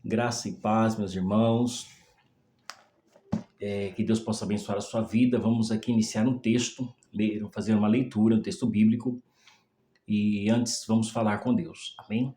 Graça e paz, meus irmãos. Que Deus possa abençoar a sua vida. Vamos aqui iniciar um texto, fazer uma leitura, um texto bíblico. E antes vamos falar com Deus. Amém?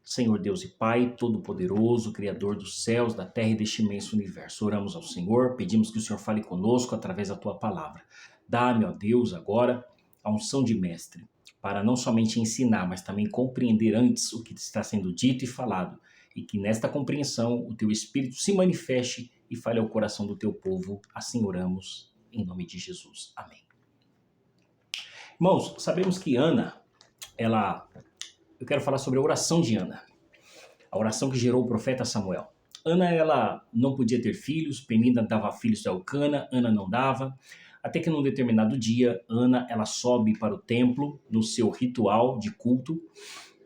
Senhor Deus e Pai, Todo-Poderoso, Criador dos céus, da terra e deste imenso universo. Oramos ao Senhor, pedimos que o Senhor fale conosco através da Tua palavra. Dá-me, ó Deus, agora a unção de mestre, para não somente ensinar, mas também compreender antes o que está sendo dito e falado, e que nesta compreensão o Teu Espírito se manifeste e fale ao coração do Teu povo. Assim oramos, em nome de Jesus. Amém. Irmãos, sabemos que Ana, eu quero falar sobre a oração de Ana, a oração que gerou o profeta Samuel. Ana, ela não podia ter filhos, Penina dava filhos a Elcana, Ana não dava, até que num determinado dia, Ana, ela sobe para o templo, no seu ritual de culto,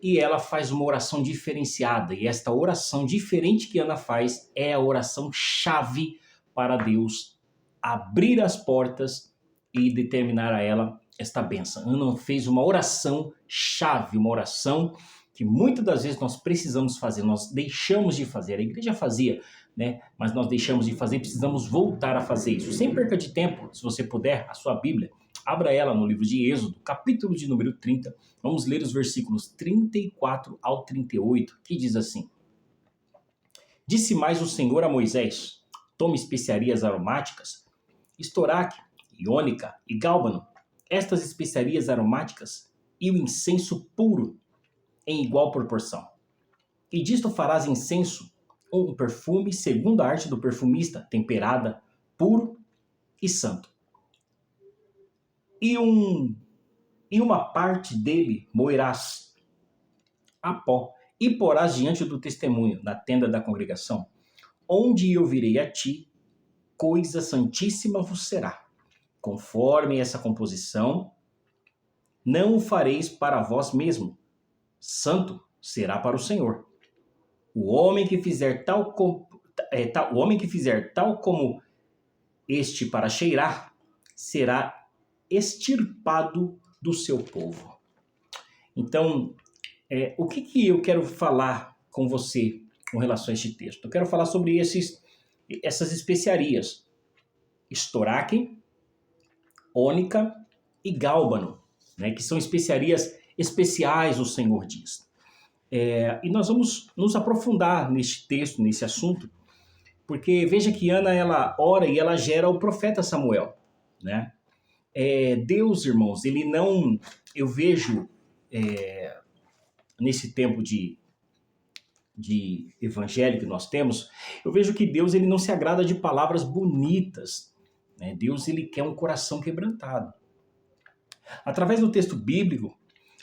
e ela faz uma oração diferenciada, e esta oração diferente que Ana faz é a oração chave para Deus abrir as portas e determinar a ela esta bênção. Ana fez uma oração chave, uma oração que muitas das vezes nós precisamos fazer, nós deixamos de fazer. A igreja fazia, né? Mas nós deixamos de fazer e precisamos voltar a fazer isso. Sem perca de tempo, se você puder, a sua Bíblia, abra ela no livro de Êxodo, capítulo de número 30. Vamos ler os versículos 34 ao 38, que diz assim: Disse mais o Senhor a Moisés: Tome especiarias aromáticas, estoraque, ônica e gálbano, estas especiarias aromáticas e o incenso puro em igual proporção. E disto farás incenso, um perfume segundo a arte do perfumista, temperada, puro e santo. E uma parte dele moerás a pó e porás diante do testemunho, na tenda da congregação, onde eu virei a ti, coisa santíssima vos será. Conforme essa composição, não o fareis para vós mesmo. Santo será para o Senhor. O homem que fizer tal como este para cheirar, será extirpado do seu povo. Então, o que eu quero falar com você com relação a este texto? Eu quero falar sobre essas especiarias. Estoraque, ônica e gálbano, né, que são especiarias especiais, o Senhor diz. E nós vamos nos aprofundar neste texto, nesse assunto, porque veja que Ana, ela ora e ela gera o profeta Samuel, né? Deus, irmãos, ele não... Eu vejo nesse tempo de evangelho que nós temos, eu vejo que Deus, ele não se agrada de palavras bonitas, né? Deus, ele quer um coração quebrantado. Através do texto bíblico,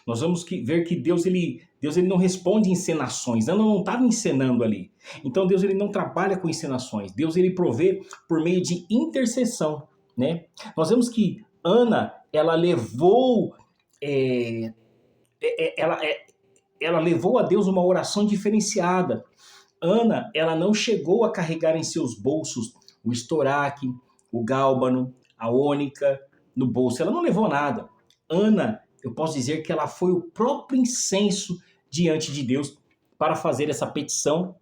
nós vamos ver que Deus ele não responde encenações. Ana não estava encenando ali. Então Deus ele não trabalha com encenações. Deus ele provê por meio de intercessão, né? Nós vemos que Ana, ela levou ela levou a Deus uma oração diferenciada. Ana, ela não chegou a carregar em seus bolsos o estoraque, o gálbano, a ônica no bolso. Ela não levou nada. Ana, eu posso dizer que ela foi o próprio incenso diante de Deus para fazer essa petição,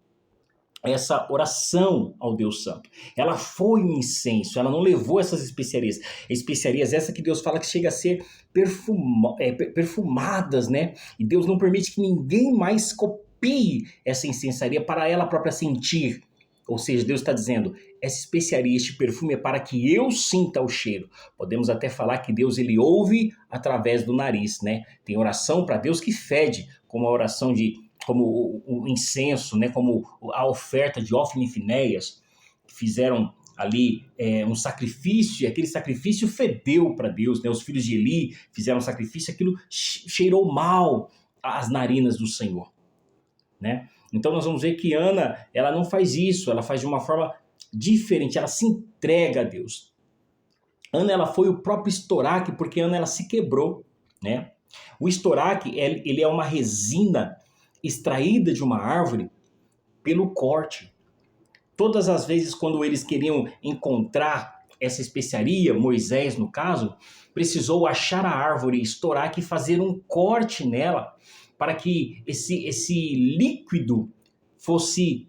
essa oração ao Deus Santo. Ela foi um incenso, ela não levou essas especiarias. Especiarias essa que Deus fala que chega a ser perfumadas, né? E Deus não permite que ninguém mais copie essa incensaria para ela própria sentir. Ou seja, Deus está dizendo, essa especiaria, este perfume é para que eu sinta o cheiro. Podemos até falar que Deus ele ouve através do nariz, né? Tem oração para Deus que fede, como a oração como o incenso, né? Como a oferta de Ofne e Finéias, que fizeram ali um sacrifício, e aquele sacrifício fedeu para Deus, né? Os filhos de Eli fizeram um sacrifício, aquilo cheirou mal às narinas do Senhor, né? Então nós vamos ver que Ana, ela não faz isso, ela faz de uma forma diferente, ela se entrega a Deus. Ana, ela foi o próprio estoraque, porque Ana, ela se quebrou, né? O estoraque, ele é uma resina extraída de uma árvore pelo corte. Todas as vezes quando eles queriam encontrar essa especiaria, Moisés no caso, precisou achar a árvore, estoraque e fazer um corte nela, para que esse líquido fosse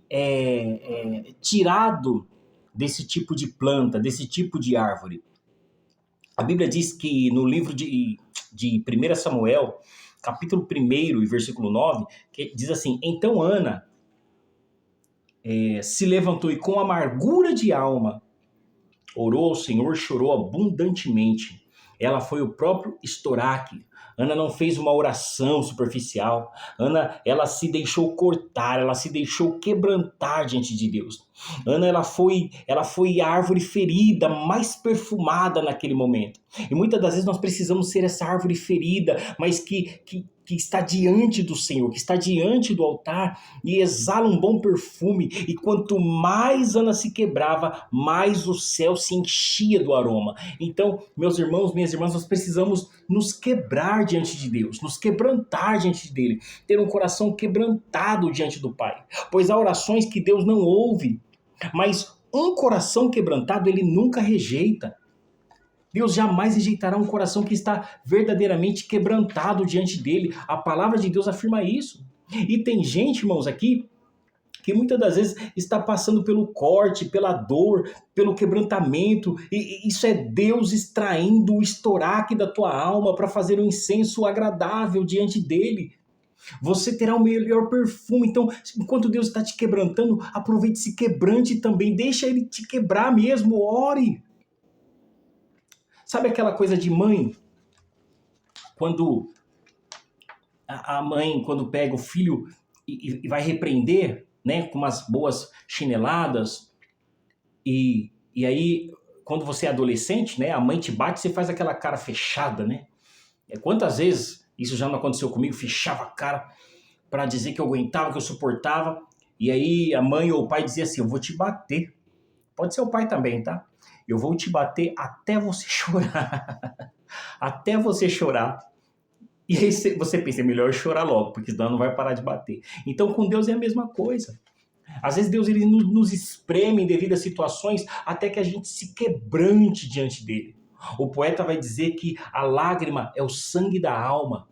tirado desse tipo de planta, desse tipo de árvore. A Bíblia diz que no livro de 1 Samuel, capítulo 1 e versículo 9, que diz assim: Então Ana se levantou e com amargura de alma orou ao Senhor, chorou abundantemente. Ela foi o próprio estoraque. Ana não fez uma oração superficial. Ana, ela se deixou cortar, ela se deixou quebrantar diante de Deus. Ana, ela foi a árvore ferida, mais perfumada naquele momento. E muitas das vezes nós precisamos ser essa árvore ferida, mas que está diante do Senhor, que está diante do altar e exala um bom perfume. E quanto mais Ana se quebrava, mais o céu se enchia do aroma. Então, meus irmãos, minhas irmãs, nós precisamos nos quebrar diante de Deus, nos quebrantar diante dele, ter um coração quebrantado diante do Pai. Pois há orações que Deus não ouve, mas um coração quebrantado ele nunca rejeita. Deus jamais rejeitará um coração que está verdadeiramente quebrantado diante dele. A palavra de Deus afirma isso. E tem gente, irmãos, aqui que muitas das vezes está passando pelo corte, pela dor, pelo quebrantamento, e isso é Deus extraindo o estoraque da tua alma para fazer um incenso agradável diante dele. Você terá o melhor perfume. Então, enquanto Deus está te quebrantando, aproveite, se quebrante também, deixa ele te quebrar mesmo, ore. Sabe aquela coisa de mãe? Quando a mãe, quando pega o filho e vai repreender, né, com umas boas chineladas, e aí, quando você é adolescente, né, a mãe te bate, você faz aquela cara fechada, né? Quantas vezes isso já não aconteceu comigo? Fechava a cara para dizer que eu aguentava, que eu suportava, e aí a mãe ou o pai dizia assim: eu vou te bater. Pode ser o pai também, tá? Eu vou te bater até você chorar. Até você chorar. E aí você pensa, é melhor chorar logo, porque senão não vai parar de bater. Então com Deus é a mesma coisa. Às vezes Deus ele nos espreme em devidas situações até que a gente se quebrante diante dele. O poeta vai dizer que a lágrima é o sangue da alma.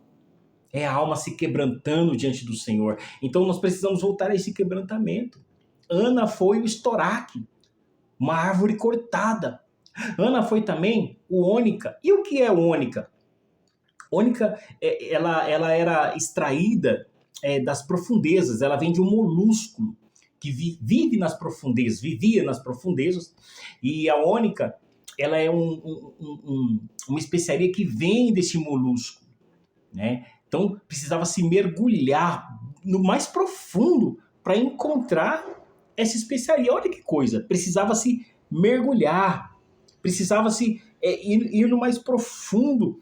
É a alma se quebrantando diante do Senhor. Então nós precisamos voltar a esse quebrantamento. Ana foi o estoraque, uma árvore cortada. Ana foi também o ônica. E o que é ônica? Ônica, ela era extraída das profundezas, ela vem de um molúsculo que vive nas profundezas, vivia nas profundezas, e a ônica, ela é uma especiaria que vem desse molúsculo, né? Então precisava se mergulhar no mais profundo para encontrar essa especiaria. Olha que coisa, precisava se mergulhar, precisava se ir no mais profundo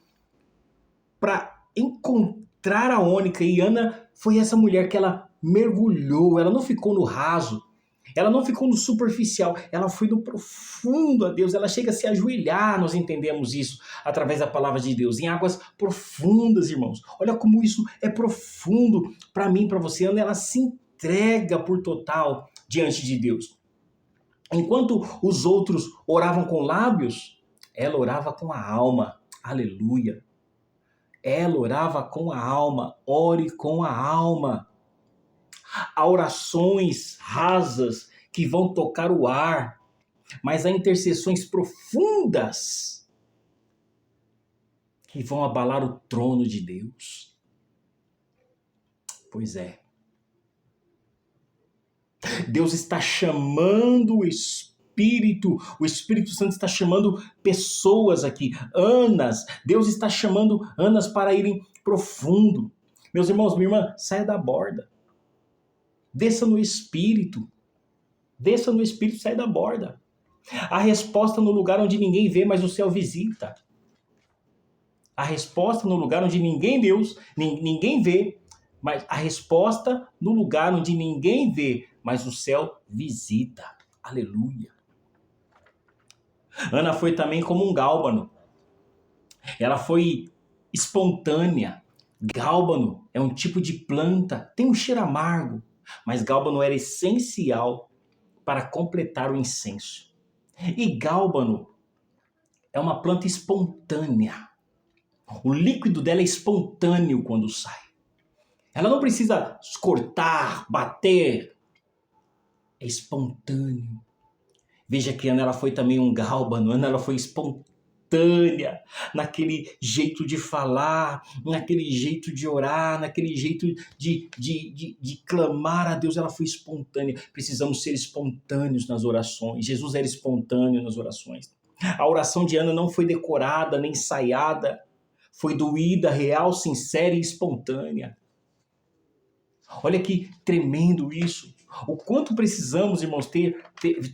para encontrar a ônica. E Ana foi essa mulher que ela mergulhou, ela não ficou no raso, ela não ficou no superficial, ela foi no profundo a Deus, ela chega a se ajoelhar, nós entendemos isso através da palavra de Deus, em águas profundas, irmãos. Olha como isso é profundo para mim, para você. Ana, ela se entrega por total diante de Deus. Enquanto os outros oravam com lábios, ela orava com a alma. Aleluia. Ela orava com a alma. Ore com a alma. Há orações rasas que vão tocar o ar, mas há intercessões profundas que vão abalar o trono de Deus. Pois é. Deus está chamando o Espírito Santo está chamando pessoas aqui, Anas. Deus está chamando Anas para irem profundo. Meus irmãos, minha irmã, saia da borda. Desça no Espírito. Desça no Espírito, saia da borda. A resposta no lugar onde ninguém vê, mas o céu visita. A resposta no lugar onde ninguém vê, mas a resposta no lugar onde ninguém vê, mas o céu visita. Aleluia. Ana foi também como um gálbano. Ela foi espontânea. Gálbano é um tipo de planta, tem um cheiro amargo, mas gálbano era essencial para completar o incenso. E gálbano é uma planta espontânea. O líquido dela é espontâneo quando sai. Ela não precisa cortar, bater, é espontâneo. Veja que Ana ela foi também um gálbano, Ana ela foi espontânea, naquele jeito de falar, naquele jeito de orar, naquele jeito de clamar a Deus, ela foi espontânea. Precisamos ser espontâneos nas orações. Jesus era espontâneo nas orações. A oração de Ana não foi decorada nem ensaiada, foi doída, real, sincera e espontânea. Olha que tremendo isso. O quanto precisamos, irmãos,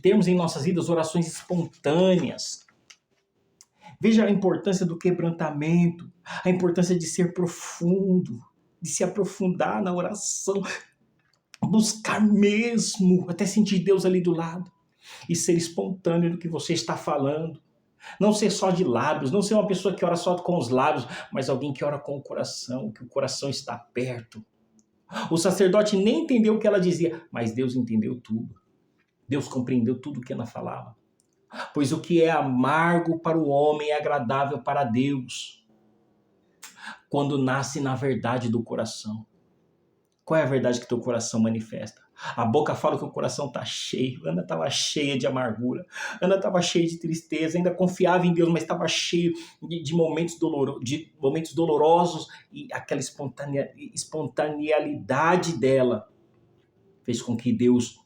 termos em nossas vidas orações espontâneas. Veja a importância do quebrantamento, a importância de ser profundo, de se aprofundar na oração, buscar mesmo, até sentir Deus ali do lado e ser espontâneo no que você está falando. Não ser só de lábios, não ser uma pessoa que ora só com os lábios, mas alguém que ora com o coração, que o coração está perto. O sacerdote nem entendeu o que ela dizia, mas Deus entendeu tudo. Deus compreendeu tudo o que ela falava. Pois o que é amargo para o homem é agradável para Deus, quando nasce na verdade do coração. Qual é a verdade que teu coração manifesta? A boca fala que o coração está cheio. Ana estava cheia de amargura. Ana estava cheia de tristeza. Ainda confiava em Deus, mas estava cheio de momentos dolorosos. E aquela espontaneidade dela fez com que Deus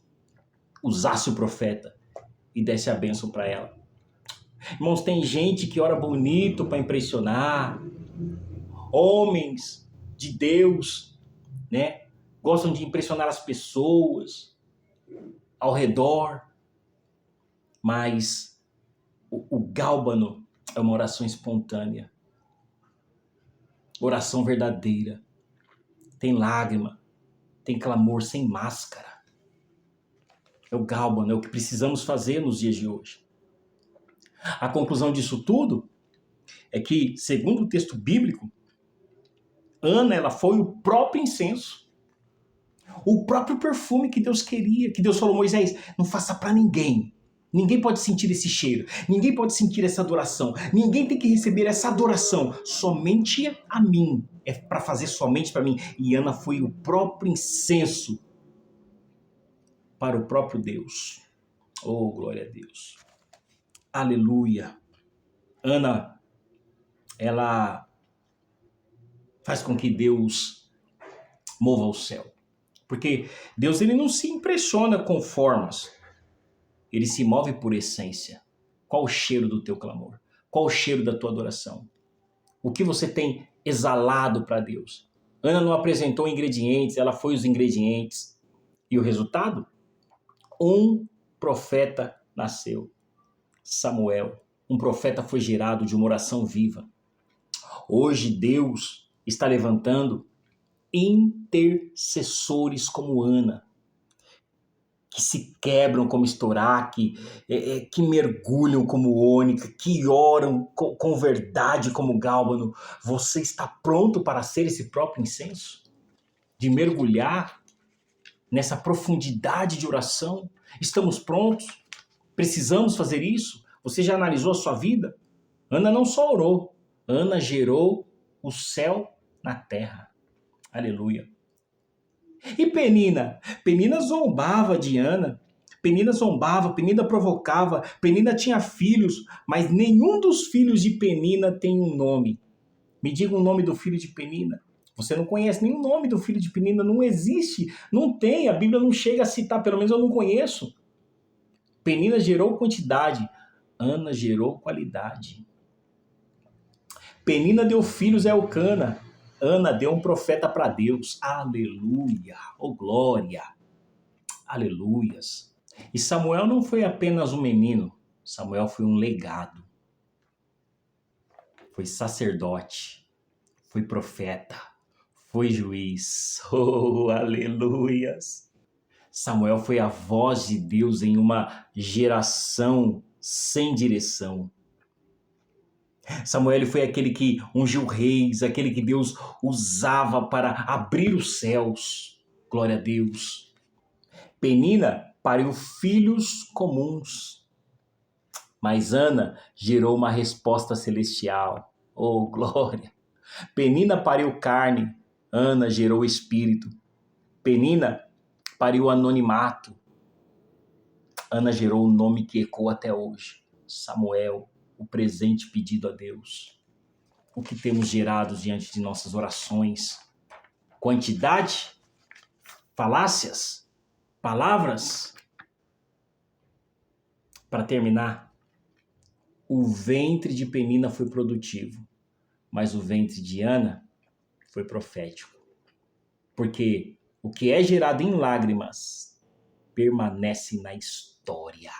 usasse o profeta e desse a bênção para ela. Irmãos, tem gente que ora bonito para impressionar. Homens de Deus, né? Gostam de impressionar as pessoas ao redor. Mas o gálbano é uma oração espontânea. Oração verdadeira. Tem lágrima, tem clamor sem máscara. É o gálbano, é o que precisamos fazer nos dias de hoje. A conclusão disso tudo é que, segundo o texto bíblico, Ana ela foi o próprio incenso. O próprio perfume que Deus queria, que Deus falou, Moisés, não faça para ninguém. Ninguém pode sentir esse cheiro, ninguém pode sentir essa adoração, ninguém tem que receber essa adoração, somente a mim, é para fazer somente para mim. E Ana foi o próprio incenso para o próprio Deus. Oh, glória a Deus. Aleluia. Ana, ela faz com que Deus mova o céu. Porque Deus ele não se impressiona com formas, ele se move por essência. Qual o cheiro do teu clamor? Qual o cheiro da tua adoração? O que você tem exalado para Deus? Ana não apresentou ingredientes, ela foi os ingredientes. E o resultado? Um profeta nasceu, Samuel. Um profeta foi gerado de uma oração viva. Hoje Deus está levantando intercessores como Ana, que se quebram como Estoraque, que mergulham como Ônica, que oram com verdade como Gálbano. Você está pronto para ser esse próprio incenso? De mergulhar nessa profundidade de oração? Estamos prontos? Precisamos fazer isso? Você já analisou a sua vida? Ana não só orou, Ana gerou o céu na terra. Aleluia. E Penina? Penina zombava de Ana. Penina zombava, Penina provocava, Penina tinha filhos, mas nenhum dos filhos de Penina tem um nome. Me diga o nome do filho de Penina. Você não conhece nenhum nome do filho de Penina, não existe, não tem, a Bíblia não chega a citar, pelo menos eu não conheço. Penina gerou quantidade, Ana gerou qualidade. Penina deu filhos a Elcana, Ana deu um profeta para Deus. Aleluia, oh glória, aleluias. E Samuel não foi apenas um menino, Samuel foi um legado. Foi sacerdote, foi profeta, foi juiz. Oh, aleluias. Samuel foi a voz de Deus em uma geração sem direção. Samuel foi aquele que ungiu reis, aquele que Deus usava para abrir os céus. Glória a Deus. Penina pariu filhos comuns, mas Ana gerou uma resposta celestial. Oh, glória. Penina pariu carne, Ana gerou espírito. Penina pariu anonimato, Ana gerou um nome que ecoa até hoje. Samuel, o presente pedido a Deus. O que temos gerado diante de nossas orações? Quantidade? Falácias? Palavras? Para terminar, o ventre de Penina foi produtivo, mas o ventre de Ana foi profético. Porque o que é gerado em lágrimas permanece na história.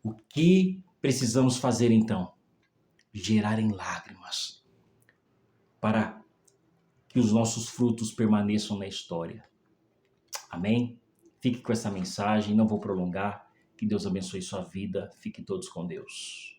O que precisamos fazer então? Gerar em lágrimas para que os nossos frutos permaneçam na história. Amém? Fique com essa mensagem, não vou prolongar. Que Deus abençoe sua vida. Fiquem todos com Deus.